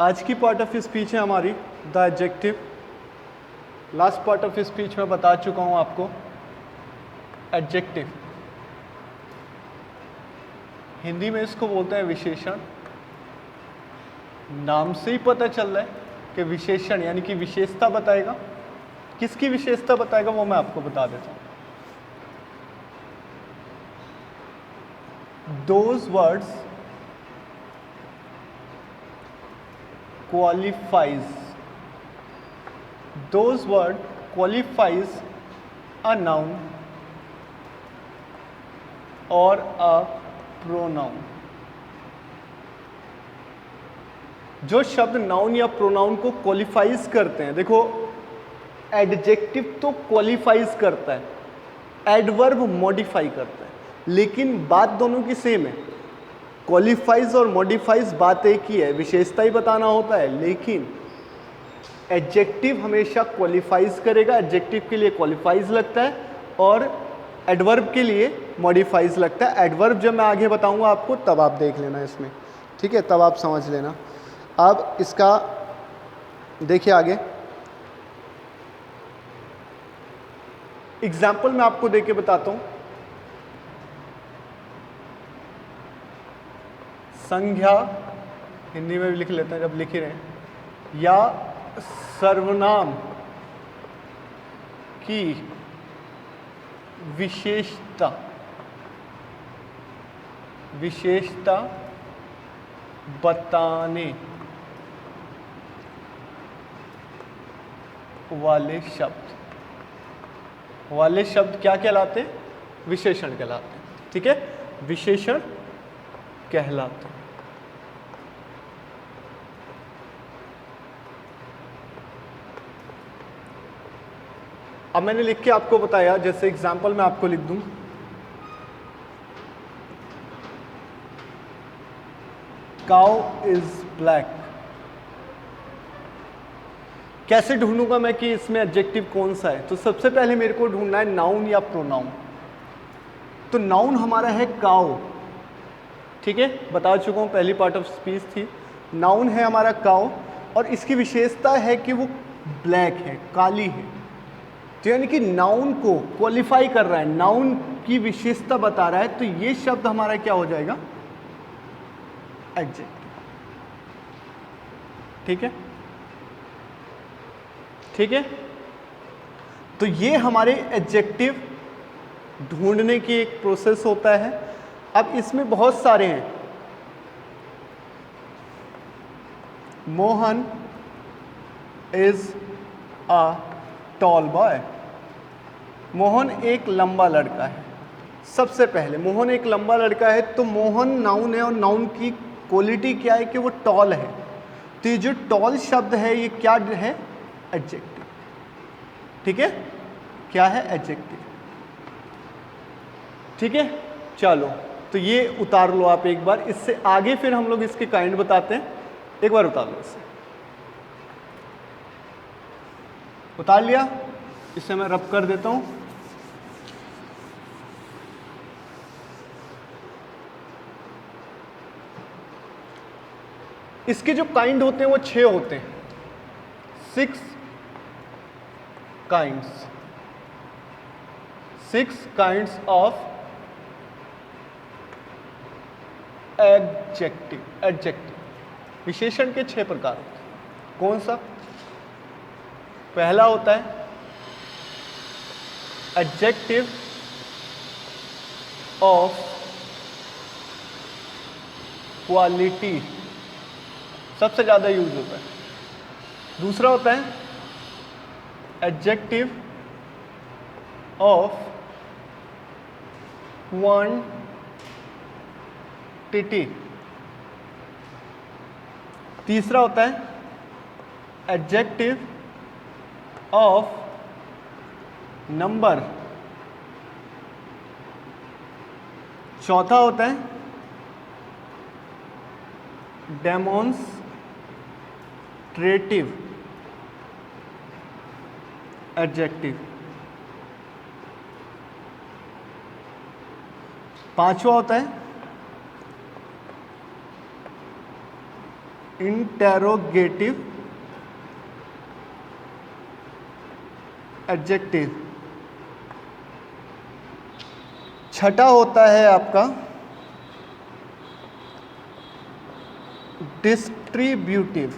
आज की part of speech है हमारी the adjective. Last part of speech में बता चुका हूं आपको एडजेक्टिव हिंदी में इसको बोलते हैं विशेषण। नाम से ही पता चल रहा है कि विशेषण यानी कि विशेषता बताएगा। किसकी विशेषता बताएगा वो मैं आपको बता देता हूं। Those words qualifies a noun or a pronoun। जो शब्द नाउन या प्रोनाउन को क्वालिफाइज करते हैं, देखो एडजेक्टिव तो क्वालिफाइज करता है, एडवर्ब मॉडिफाई करता है, लेकिन बात दोनों की सेम है। क्वालिफाइज और मॉडिफाइज बात एक ही है, विशेषता ही बताना होता है, लेकिन एडजेक्टिव हमेशा क्वालिफाइज करेगा। एडजेक्टिव के लिए क्वालिफाइज लगता है और एडवर्ब के लिए मॉडिफाइज लगता है। एडवर्ब जब मैं आगे बताऊंगा आपको तब आप देख लेना इसमें, ठीक है, तब आप समझ लेना। अब इसका देखिए आगे एग्जाम्पल मैं आपको देके बताता हूं। संज्ञा हिंदी में भी लिख लेते हैं जब लिख ही रहे हैं, या सर्वनाम की विशेषता बताने वाले शब्द क्या कहलाते हैं? विशेषण कहलाते हैं। ठीक है, विशेषण कहलाते हैं। अब मैंने लिख के आपको बताया, जैसे एग्जाम्पल मैं आपको लिख दूं, काउ इज ब्लैक। कैसे ढूंढूंगा मैं कि इसमें एडजेक्टिव कौन सा है? तो सबसे पहले मेरे को ढूंढना है नाउन या प्रोनाउन। तो नाउन हमारा है काउ, ठीक है, बता चुका हूं, पहली पार्ट ऑफ स्पीच थी। नाउन है हमारा काउ और इसकी विशेषता है कि वो ब्लैक है, काली है। तो यानी कि नाउन को क्वालिफाई कर रहा है, नाउन की विशेषता बता रहा है, तो ये शब्द हमारा क्या हो जाएगा? एडजेक्टिव। ठीक है, ठीक है। तो ये हमारे एडजेक्टिव ढूंढने की एक प्रोसेस होता है। अब इसमें बहुत सारे हैं। Mohan is a tall boy. Mohan एक लंबा लड़का है। सबसे पहले मोहन एक लंबा लड़का है, तो मोहन नाउन है और नाउन की क्वालिटी क्या है कि वो टॉल है। तो ये जो टॉल शब्द है ये क्या है? एडजेक्टिव। ठीक है, क्या है? एडजेक्टिव। ठीक है, चलो तो ये उतार लो आप एक बार। इससे आगे फिर हम लोग इसके काइंड बताते हैं। एक बार उतार लो इसे। उतार लिया? इसे मैं रब कर देता हूं। इसके जो काइंड होते हैं वो 6 होते हैं, 6 काइंड्स, 6 काइंड्स ऑफ एडजेक्टिव। विशेषण के 6 प्रकार होते हैं। कौन सा? पहला होता है एडजेक्टिव ऑफ क्वालिटी, सबसे ज्यादा यूज होता है। दूसरा होता है एडजेक्टिव ऑफ क्वांटिटी। तीसरा होता है एडजेक्टिव ऑफ नंबर। चौथा होता है डेमोन्स्ट्रेटिव एडजेक्टिव। पांचवा होता है इंटेरोगेटिव एडजेक्टिव। छठा होता है आपका डिस्ट्रीब्यूटिव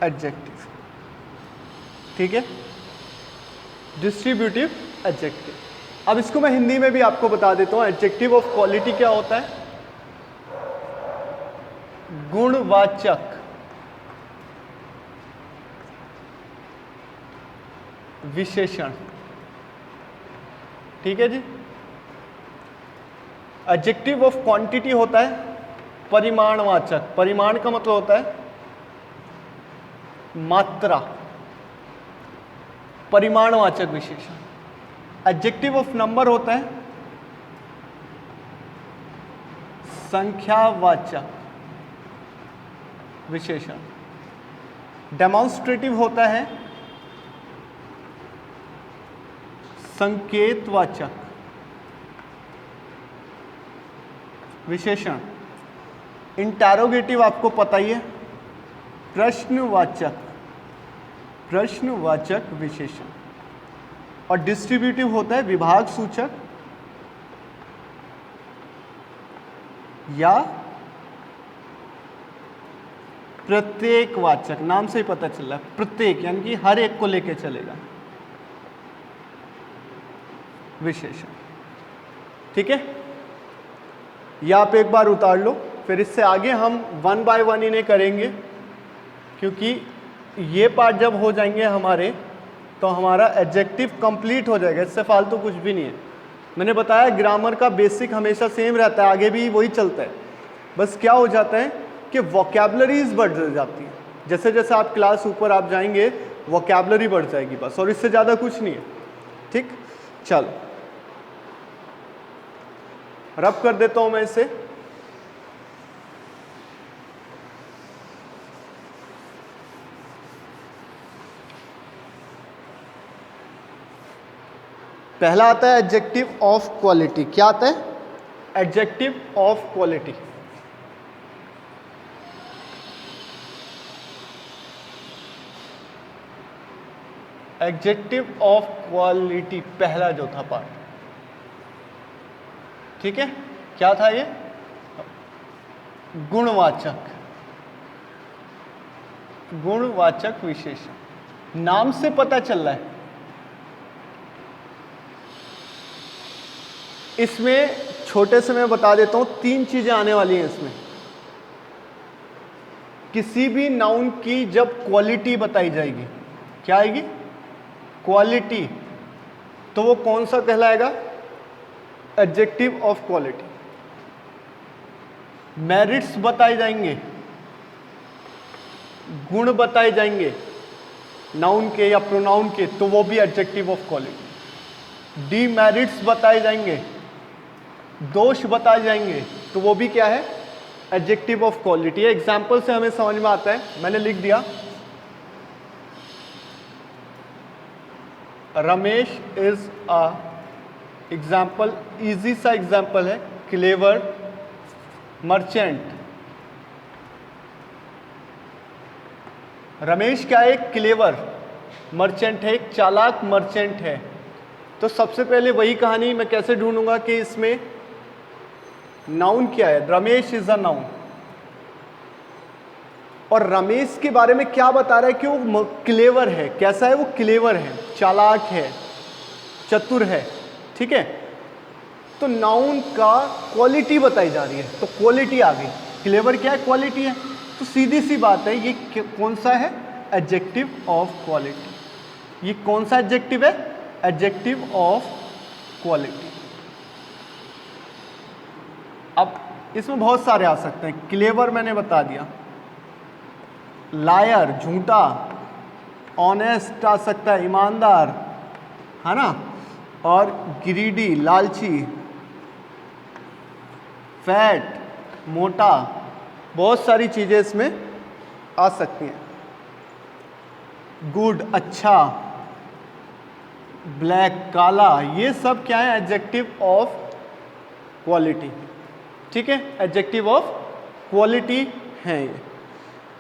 एडजेक्टिव। ठीक है, डिस्ट्रीब्यूटिव एडजेक्टिव। अब इसको मैं हिंदी में भी आपको बता देता हूं। एडजेक्टिव ऑफ क्वालिटी क्या होता है? गुणवाचक विशेषण। ठीक है जी। एडजेक्टिव ऑफ क्वांटिटी होता है परिमाणवाचक। परिमाण का मतलब होता है मात्रा, परिमाणवाचक विशेषण। एडजेक्टिव ऑफ नंबर होता है संख्यावाचक विशेषण। डेमोन्स्ट्रेटिव होता है संकेतवाचक विशेषण। इंटेरोगेटिव आपको पता ही है, प्रश्नवाचक विशेषण। और डिस्ट्रीब्यूटिव होता है विभाग सूचक या प्रत्येकवाचक। नाम से ही पता चल रहा है, प्रत्येक यानी कि हर एक को लेके चलेगा विशेषण। ठीक है, या आप एक बार उतार लो, फिर इससे आगे हम 1 बाय 1 इन्हें करेंगे, क्योंकि ये पार्ट जब हो जाएंगे हमारे तो हमारा एडजेक्टिव कंप्लीट हो जाएगा। इससे फालतू कुछ भी नहीं है। मैंने बताया ग्रामर का बेसिक हमेशा सेम रहता है, आगे भी वही चलता है। बस क्या हो जाता है कि वोकैबुलरीज बढ़ जाती है। जैसे जैसे आप क्लास ऊपर आप जाएंगे वोकैबुलरी बढ़ जाएगी बस, और इससे ज़्यादा कुछ नहीं है। ठीक, चलो रब कर देता हूं मैं इसे। पहला आता है एडजेक्टिव ऑफ क्वालिटी। क्या आता है? Adjective of quality. Adjective of quality पहला जो था पार्ट। ठीक है, क्या था ये? गुणवाचक विशेषण। नाम से पता चल रहा है। इसमें छोटे से मैं बता देता हूं, 3 चीजें आने वाली हैं इसमें। किसी भी नाउन की जब क्वालिटी बताई जाएगी, क्या आएगी? क्वालिटी। तो वो कौन सा कहलाएगा? Adjective of quality. मेरिट्स बताए जाएंगे, गुण बताए जाएंगे नाउन के या प्रोनाउन के, तो वो भी एडजेक्टिव ऑफ क्वालिटी। डीमेरिट्स बताए जाएंगे, दोष बताए जाएंगे, तो वो भी क्या है? Adjective of quality. एग्जाम्पल से हमें समझ में आता है। मैंने लिख दिया Ramesh is a example, easy सा एग्जाम्पल है, क्लेवर मर्चेंट। रमेश क्या है? एक क्लेवर मर्चेंट है, एक चालाक मर्चेंट है। तो सबसे पहले वही कहानी मैं कैसे ढूंढूंगा कि इसमें नाउन क्या है? Ramesh is a noun. और रमेश के बारे में क्या बता रहा है कि वो क्लेवर है। कैसा है वो? क्लेवर है, चालाक है, चतुर है। ठीक है, तो नाउन का क्वालिटी बताई जा रही है, तो क्वालिटी आ गई। क्लेवर क्या है? क्वालिटी है। तो सीधी सी बात है, ये कौन सा है? Adjective of quality. ये कौन सा एडजेक्टिव है? Adjective of quality. अब इसमें बहुत सारे आ सकते हैं। क्लेवर मैंने बता दिया, लायर झूठा, ऑनेस्ट आ सकता है, ईमानदार, है ना, और ग्रीडी लालची, फैट मोटा, बहुत सारी चीजें इसमें आ सकती हैं। गुड अच्छा, ब्लैक काला, ये सब क्या है? एडजेक्टिव ऑफ क्वालिटी, ठीक है, एडजेक्टिव ऑफ क्वालिटी है ये।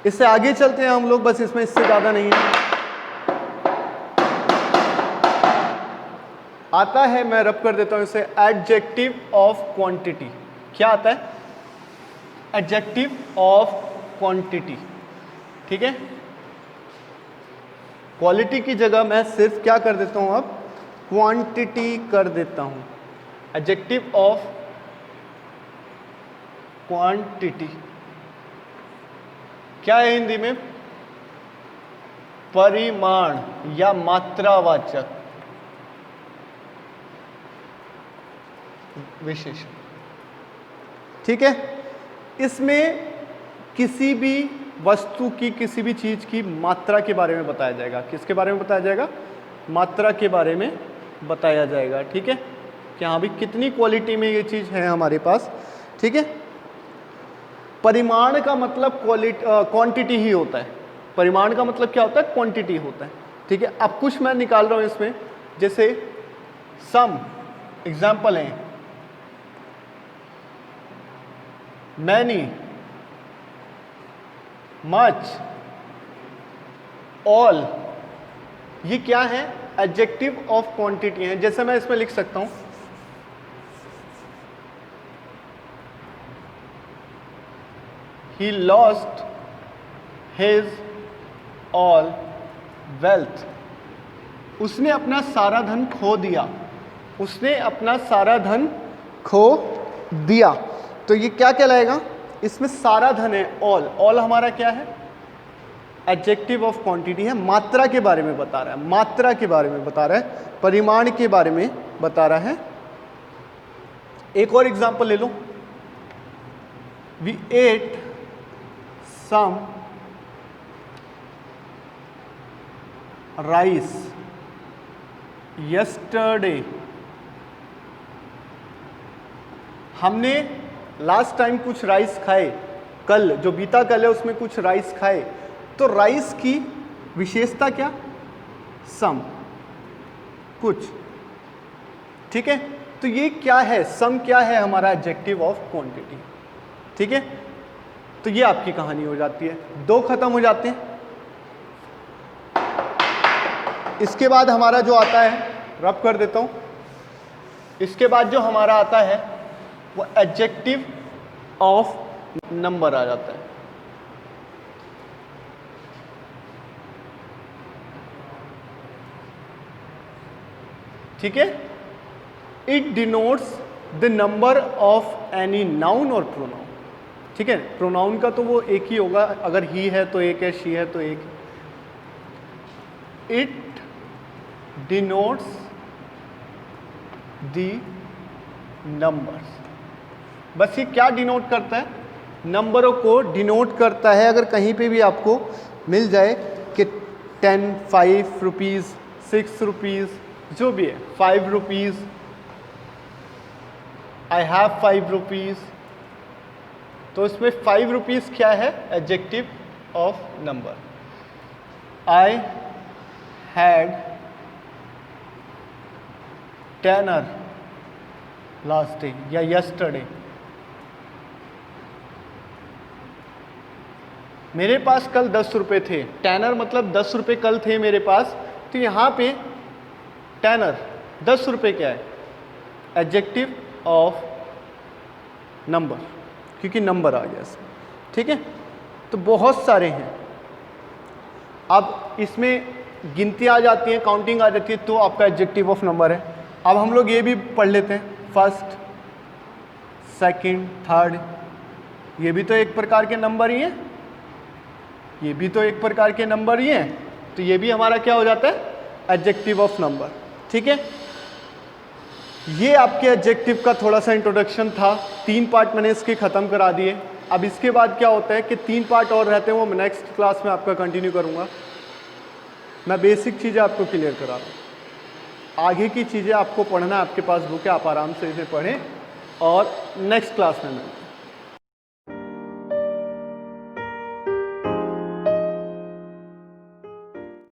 इससे आगे चलते हैं हम लोग, बस इसमें इससे ज़्यादा नहीं है। आता है, मैं रब कर देता हूं इसे, एडजेक्टिव ऑफ क्वांटिटी। क्या आता है? एडजेक्टिव ऑफ क्वांटिटी, ठीक है। क्वालिटी की जगह मैं सिर्फ क्या कर देता हूं, अब क्वांटिटी कर देता हूं। एडजेक्टिव ऑफ क्वांटिटी क्या है हिंदी में? परिमाण या मात्रावाचक विशेषण, ठीक है। इसमें किसी भी वस्तु की, किसी भी चीज की मात्रा के बारे में बताया जाएगा। किसके बारे में बताया जाएगा? मात्रा के बारे में बताया जाएगा, ठीक है, कि हाँ भी कितनी क्वालिटी में ये चीज है हमारे पास, ठीक है। परिमाण का मतलब क्वांटिटी ही होता है। परिमाण का मतलब क्या होता है? क्वांटिटी होता है, ठीक है। अब कुछ मैं निकाल रहा हूं इसमें, जैसे सम एग्जाम्पल है, मैनी, मच, ऑल, ये क्या है? एडजेक्टिव ऑफ क्वांटिटी है। जैसे मैं इसमें लिख सकता हूं, he lost his all wealth, उसने अपना सारा धन खो दिया। उसने अपना सारा धन खो दिया, तो ये क्या कहलाएगा? इसमें सारा धन है, ऑल। ऑल हमारा क्या है? एडजेक्टिव ऑफ क्वांटिटी है, मात्रा के बारे में बता रहा है, मात्रा के बारे में बता रहा है, परिमाण के बारे में बता रहा है। एक और एग्जांपल ले लो, we ate some rice yesterday, हमने लास्ट टाइम कुछ राइस खाए, कल जो बीता कल है उसमें कुछ राइस खाए। तो राइस की विशेषता क्या? सम, कुछ, ठीक है। तो ये क्या है? सम क्या है? हमारा एडजेक्टिव ऑफ क्वांटिटी, ठीक है। तो ये आपकी कहानी हो जाती है, दो खत्म हो जाते हैं। इसके बाद हमारा जो आता है, रब कर देता हूं, इसके बाद जो हमारा आता है वो एडजेक्टिव ऑफ नंबर आ जाता है। ठीक है, it denotes the number of any noun और प्रोनाउन, ठीक है। प्रोनाउन का तो वो एक ही होगा, अगर ही है तो एक है, शी है तो एक। इट डिनोट्स द नंबर्स, बस ये क्या डिनोट करता है? नंबरों को डिनोट करता है। अगर कहीं पे भी आपको मिल जाए कि 10, 5 रुपीज़, 6 रुपीज़, जो भी है, 5 रुपीज़, आई हैव 5 रुपीज़, तो इसमें 5 रुपीज़ क्या है? Adjective of number. I had tenner last day या यस्टरडे, मेरे पास कल 10 रुपये थे। टेनर मतलब 10 रुपये कल थे मेरे पास, तो यहाँ पे टेनर 10 रुपये क्या है? एडजेक्टिव ऑफ नंबर, क्योंकि नंबर आ गया इसमें, ठीक है। तो बहुत सारे हैं, अब इसमें गिनती आ जाती है, काउंटिंग आ जाती है, तो आपका एडजेक्टिव ऑफ नंबर है। अब हम लोग ये भी पढ़ लेते हैं, फर्स्ट, सेकंड, थर्ड, ये भी तो एक प्रकार के नंबर ही हैं, ये भी तो एक प्रकार के नंबर ही हैं, तो ये भी हमारा क्या हो जाता है? एडजेक्टिव ऑफ नंबर, ठीक है। ये आपके एडजेक्टिव का थोड़ा सा इंट्रोडक्शन था, 3 पार्ट मैंने इसके ख़त्म करा दिए। अब इसके बाद क्या होता है कि 3 पार्ट और रहते हैं, वो मैं नेक्स्ट क्लास में आपका कंटिन्यू करूँगा। मैं बेसिक चीज़ें आपको क्लियर करा रहा हूँ, आगे की चीज़ें आपको पढ़ना, आपके पास बुक है, आप आराम से इसे पढ़ें और नेक्स्ट क्लास में मिलते हैं।